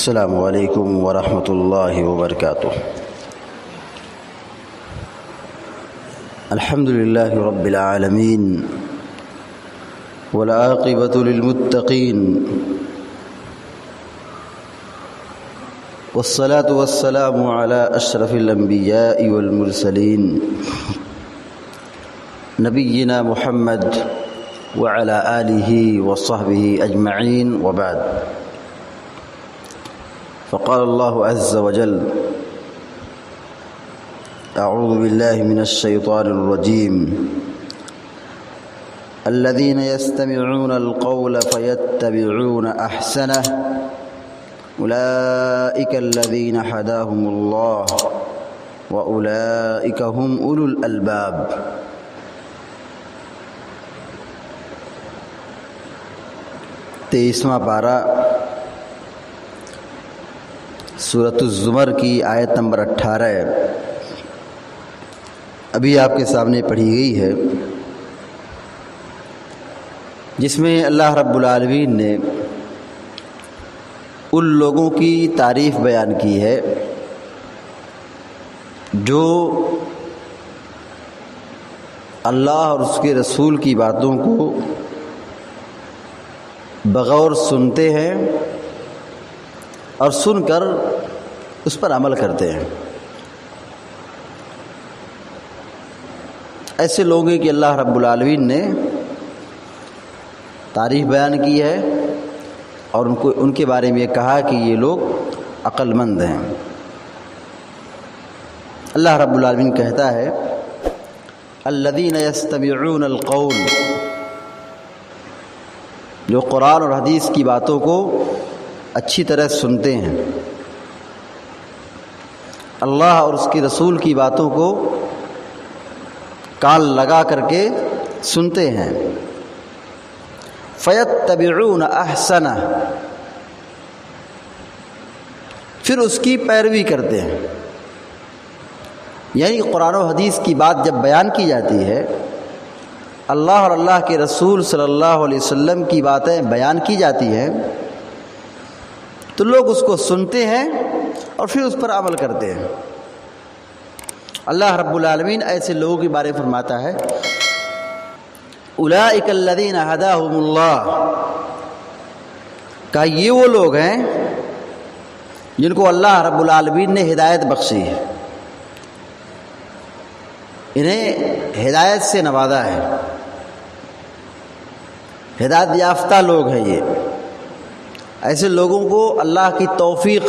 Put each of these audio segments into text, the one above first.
السلام علیکم ورحمۃ اللہ وبرکاتہ۔ الحمد للہ رب العالمین والعاقبۃ للمتقین والصلاة والسلام علی اشرف الانبیاء والمرسلین نبینا محمد وعلی آلہ وصحبہ اجمعین وبعد۔ فقال اللہ عز وجل اعوذ باللہ من الشیطان الرجیم الذین یستمعون القول فیتبعون احسنہ اولئک الذین ھداھم اللہ واولئک ھم اولو الالباب۔ تیسواں پارہ سورۃ الزمر کی آیت نمبر 18 ابھی آپ کے سامنے پڑھی گئی ہے، جس میں اللہ رب العالمین نے ان لوگوں کی تعریف بیان کی ہے جو اللہ اور اس کے رسول کی باتوں کو بغور سنتے ہیں اور سن کر اس پر عمل کرتے ہیں۔ ایسے لوگ ہیں کہ اللہ رب العالمین نے تعریف بیان کی ہے اور ان کے بارے میں یہ کہا کہ یہ لوگ عقل مند ہیں۔ اللہ رب العالمین کہتا ہے الذین یستمعون القول، جو قرآن اور حدیث کی باتوں کو اچھی طرح سنتے ہیں، اللہ اور اس کے رسول کی باتوں کو کان لگا کر کے سنتے ہیں، فیتبعون احسنہ، پھر اس کی پیروی کرتے ہیں۔ یعنی قرآن و حدیث کی بات جب بیان کی جاتی ہے، اللہ اور اللہ کے رسول صلی اللہ علیہ وسلم کی باتیں بیان کی جاتی ہیں، تو لوگ اس کو سنتے ہیں اور پھر اس پر عمل کرتے ہیں۔ اللہ رب العالمین ایسے لوگوں کے بارے میں فرماتا ہے اولئک الذین ھداھم اللہ، کہ یہ وہ لوگ ہیں جن کو اللہ رب العالمین نے ہدایت بخشی ہے، انہیں ہدایت سے نوازا ہے، ہدایت یافتہ لوگ ہیں۔ یہ ایسے لوگوں کو اللہ کی توفیق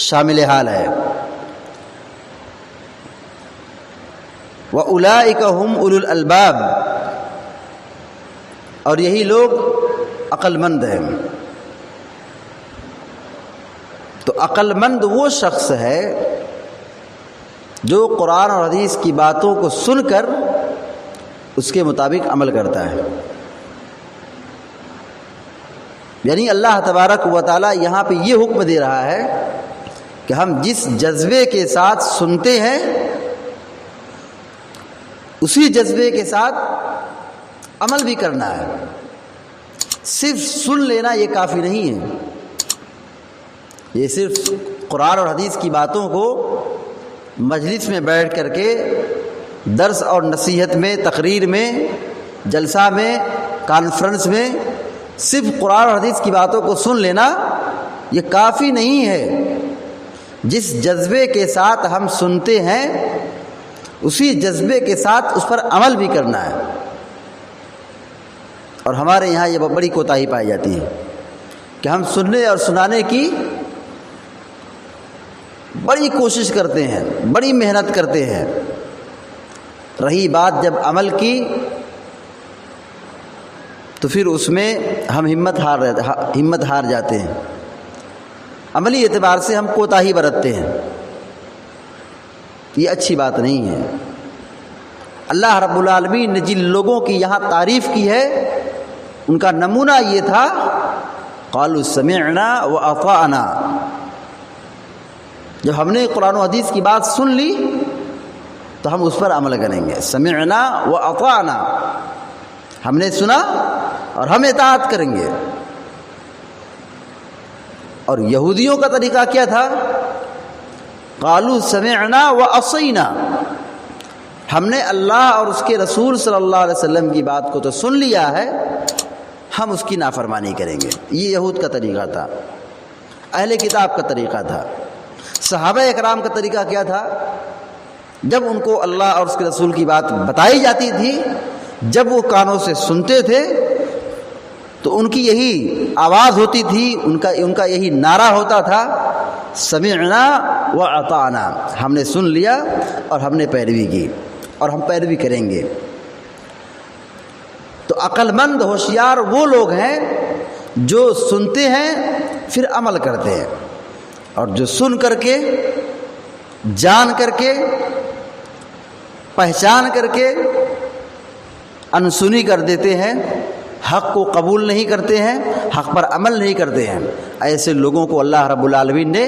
شامل حال ہے۔ وَأُولَئِكَ هُمْ أُولُو الْأَلْبَابِ، اور یہی لوگ عقل مند ہیں۔ تو عقل مند وہ شخص ہے جو قرآن اور حدیث کی باتوں کو سن کر اس کے مطابق عمل کرتا ہے۔ یعنی اللہ تبارک و تعالیٰ یہاں پہ یہ حکم دے رہا ہے کہ ہم جس جذبے کے ساتھ سنتے ہیں اسی جذبے کے ساتھ عمل بھی کرنا ہے۔ صرف سن لینا یہ کافی نہیں ہے۔ یہ صرف قرآن اور حدیث کی باتوں کو مجلس میں بیٹھ کر کے درس اور نصیحت میں، تقریر میں، جلسہ میں، کانفرنس میں صرف قرآن اور حدیث کی باتوں کو سن لینا یہ کافی نہیں ہے۔ جس جذبے کے ساتھ ہم سنتے ہیں اسی جذبے کے ساتھ اس پر عمل بھی کرنا ہے۔ اور ہمارے یہاں یہ بڑی کوتاہی پائی جاتی ہے کہ ہم سننے اور سنانے کی بڑی کوشش کرتے ہیں، بڑی محنت کرتے ہیں، رہی بات جب عمل کی تو پھر اس میں ہم ہمت ہار جاتے ہیں، عملی اعتبار سے ہم کوتاہی برتتے ہیں۔ یہ اچھی بات نہیں ہے۔ اللہ رب العالمین نے جن لوگوں کی یہاں تعریف کی ہے ان کا نمونہ یہ تھا قالوا سمعنا واطعنا، جب ہم نے قرآن و حدیث کی بات سن لی تو ہم اس پر عمل کریں گے۔ سمعنا واطعنا، ہم نے سنا اور ہم اطاعت کریں گے۔ اور یہودیوں کا طریقہ کیا تھا؟ قالوا سمعنا وعصینا، ہم نے اللہ اور اس کے رسول صلی اللہ علیہ وسلم کی بات کو تو سن لیا ہے، ہم اس کی نافرمانی کریں گے۔ یہ یہود کا طریقہ تھا، اہل کتاب کا طریقہ تھا۔ صحابہ اکرام کا طریقہ کیا تھا؟ جب ان کو اللہ اور اس کے رسول کی بات بتائی جاتی تھی، جب وہ کانوں سے سنتے تھے تو ان کی یہی آواز ہوتی تھی، ان کا یہی نعرہ ہوتا تھا، سمعنا واطعنا، ہم نے سن لیا اور ہم نے پیروی کی اور ہم پیروی کریں گے۔ تو عقل مند ہوشیار وہ لوگ ہیں جو سنتے ہیں پھر عمل کرتے ہیں، اور جو سن کر کے، جان کر کے، پہچان کر کے انسنی کر دیتے ہیں، حق کو قبول نہیں کرتے ہیں، حق پر عمل نہیں کرتے ہیں، ایسے لوگوں کو اللہ رب العالمین نے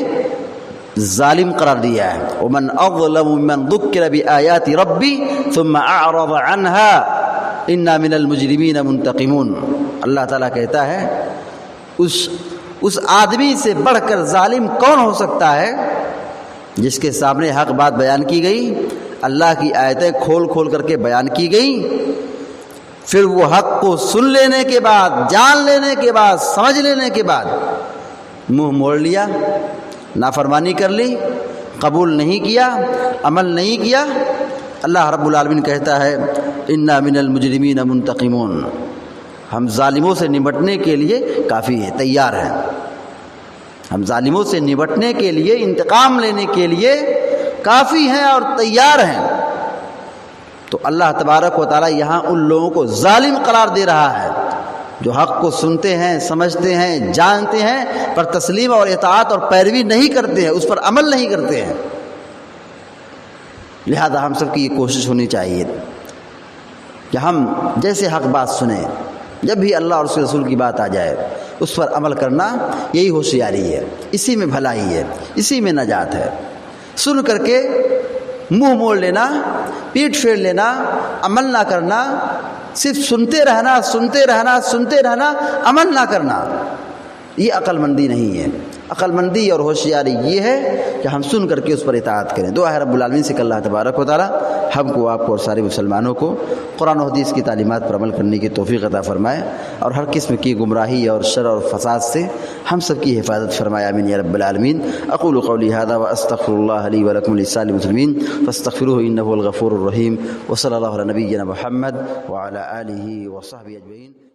ظالم قرار دیا ہے۔ ومن اظلم ممن ذکر بآیات ربی ثم اعرض عنها انا من المجرمین منتقمون۔ اللہ تعالیٰ کہتا ہے اس آدمی سے بڑھ کر ظالم کون ہو سکتا ہے جس کے سامنے حق بات بیان کی گئی، اللہ کی آیتیں کھول کھول کر کے بیان کی گئی، پھر وہ حق کو سن لینے کے بعد، جان لینے کے بعد، سمجھ لینے کے بعد منہ موڑ لیا، نافرمانی کر لی، قبول نہیں کیا، عمل نہیں کیا۔ اللہ رب العالمین کہتا ہے انا من المجرمین منتقمون، ہم ظالموں سے نمٹنے کے لیے کافی ہیں، تیار ہیں۔ ہم ظالموں سے نمٹنے کے لیے، انتقام لینے کے لیے کافی ہیں اور تیار ہیں۔ تو اللہ تبارک و تعالیٰ یہاں ان لوگوں کو ظالم قرار دے رہا ہے جو حق کو سنتے ہیں، سمجھتے ہیں، جانتے ہیں، پر تسلیم اور اطاعت اور پیروی نہیں کرتے ہیں، اس پر عمل نہیں کرتے ہیں۔ لہذا ہم سب کی یہ کوشش ہونی چاہیے کہ ہم جیسے حق بات سنیں، جب بھی اللہ اور اس کے رسول کی بات آ جائے اس پر عمل کرنا، یہی ہوشیاری ہے، اسی میں بھلائی ہے، اسی میں نجات ہے۔ سن کر کے منہ موڑ لینا، پیٹ پھیر لینا، عمل نہ کرنا، صرف سنتے رہنا، سنتے رہنا، سنتے رہنا، عمل نہ کرنا، یہ عقل مندی نہیں ہے۔ عقل مندی اور ہوشیاری یہ ہے کہ ہم سن کر کے اس پر اطاعت کریں۔ دعا ہے رب العالمین سے کہ اللہ تبارک و تعالی ہم کو، آپ کو اور سارے مسلمانوں کو قرآن و حدیث کی تعلیمات پر عمل کرنے کی توفیق عطا فرمائے، اور ہر قسم کی گمراہی اور شر اور فساد سے ہم سب کی حفاظت فرمائے، آمین یا رب العالمین۔ اقول قولی ھذا واستغفر اللہ لی ولکم ولسائر المسلمین فاستغفروہ انہ هو الغفور الرحیم، وصلی اللہ علی نبینا محمد وعلی آلہ وصحبہ اجمعین۔